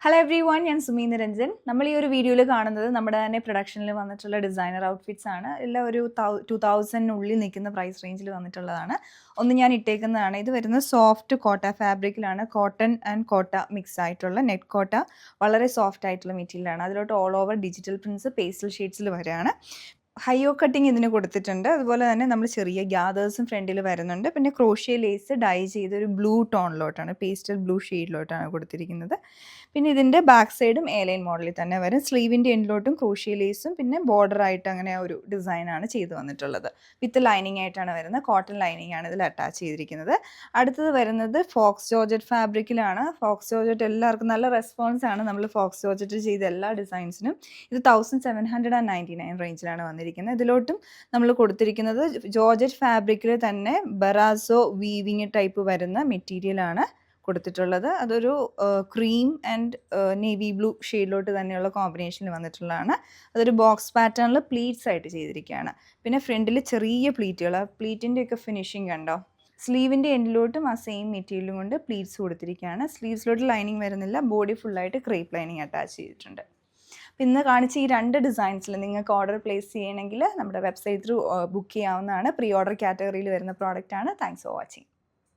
Hello every one, ഞാൻ സുമി നിരഞ്ജൻ. നമ്മൾ ഈ ഒരു വീഡിയോയിൽ കാണുന്നത് നമ്മുടെ തന്നെ പ്രൊഡക്ഷനിൽ വന്നിട്ടുള്ള ഡിസൈനർ ഔട്ട്ഫിറ്റ്സ് ആണ്. എല്ലാം ഒരു 2000 നിൽക്കുന്ന പ്രൈസ് റേഞ്ചിൽ വന്നിട്ടുള്ളതാണ്. ഒന്ന് ഞാൻ ഇട്ടേക്കുന്നതാണ്. ഇത് വരുന്നത് സോഫ്റ്റ് കോട്ട ഫാബ്രിക്കിലാണ്. കോട്ടൺ ആൻഡ് കോട്ട മിക്സ് ആയിട്ടുള്ള നെറ്റ് കോട്ട, വളരെ സോഫ്റ്റ് ആയിട്ടുള്ള മെറ്റീരിയലാണ്. അതിലോട്ട് all over digital prints pastel ഷെയ്ഡ്സിൽ വരികയാണ്. ഹൈയോ കട്ടിങ് ഇതിന് കൊടുത്തിട്ടുണ്ട്. അതുപോലെ തന്നെ നമ്മൾ ചെറിയ ഗ്യാദേഴ്സും ഫ്രണ്ടിൽ വരുന്നുണ്ട്. പിന്നെ ക്രോഷ്യ ലേസ് ഡൈ ചെയ്ത് ഒരു ബ്ലൂ ടോണിലോട്ടാണ്, പേസ്റ്റൽ ബ്ലൂ ഷെയ്ഡിലോട്ടാണ് കൊടുത്തിരിക്കുന്നത്. പിന്നെ ഇതിൻ്റെ ബാക്ക് സൈഡും എ ലൈൻ മോഡലിൽ തന്നെ വരും. സ്ലീവിൻ്റെ എൻഡിലോട്ടും ക്രോഷ്യ ലേസും പിന്നെ ബോർഡറായിട്ട് അങ്ങനെ ഒരു ഡിസൈനാണ് ചെയ്ത് വന്നിട്ടുള്ളത്. വിത്ത് ലൈനിങ് ആയിട്ടാണ് വരുന്നത്. കോട്ടൺ ലൈനിങ് ആണ് ഇതിൽ അറ്റാച്ച് ചെയ്തിരിക്കുന്നത്. അടുത്തത് വരുന്നത് ഫോക്സ് ജോർജറ്റ് ഫാബ്രിക്കിലാണ്. ഫോക്സ് ജോർജറ്റ് എല്ലാവർക്കും നല്ല റെസ്പോൺസ് ആണ്. നമ്മൾ ഫോക്സ് ജോർജറ്റ് ചെയ്ത എല്ലാ ഡിസൈൻസിനും. ഇത് 1799 റേഞ്ചിലാണ് വന്നിരിക്കുന്നത്. ഇതിലോട്ടും നമ്മൾ കൊടുത്തിരിക്കുന്നത് ജോർജറ്റ് ഫാബ്രിക്കിൽ തന്നെ ബറാസോ വീവിങ് ടൈപ്പ് വരുന്ന മെറ്റീരിയലാണ് കൊടുത്തിട്ടുള്ളത്. അതൊരു ക്രീം ആൻഡ് നേവി ബ്ലൂ ഷെയ്ഡിലോട്ട് തന്നെയുള്ള കോമ്പിനേഷനിൽ വന്നിട്ടുള്ളതാണ്. അതൊരു ബോക്സ് പാറ്റേണിൽ പ്ലീറ്റ്സ് ആയിട്ട് ചെയ്തിരിക്കുകയാണ്. പിന്നെ ഫ്രണ്ടിൽ ചെറിയ പ്ലീറ്റുകൾ, ആ പ്ലീറ്റിൻ്റെയൊക്കെ ഫിനിഷിങ് കണ്ടോ. സ്ലീവിൻ്റെ എൻഡിലോട്ടും ആ സെയിം മെറ്റീരിയലും കൊണ്ട് പ്ലീറ്റ്സ് കൊടുത്തിരിക്കുകയാണ്. സ്ലീവ്സിലോട്ട് ലൈനിങ് വരുന്നില്ല. ബോഡി ഫുള്ളായിട്ട് ക്രേപ്പ് ലൈനിങ് അറ്റാച്ച് ചെയ്തിട്ടുണ്ട്. അപ്പോൾ ഇന്ന് കാണിച്ച ഈ 2 ഡിസൈൻസിൽ നിങ്ങൾക്ക് ഓർഡർ പ്ലേസ് ചെയ്യണമെങ്കിൽ നമ്മുടെ വെബ്സൈറ്റ് ത്രൂ ബുക്ക് ചെയ്യാവുന്നതാണ്. പ്രീ ഓർഡർ കാറ്റഗറിയിൽ വരുന്ന പ്രോഡക്റ്റാണ്. Thanks for watching.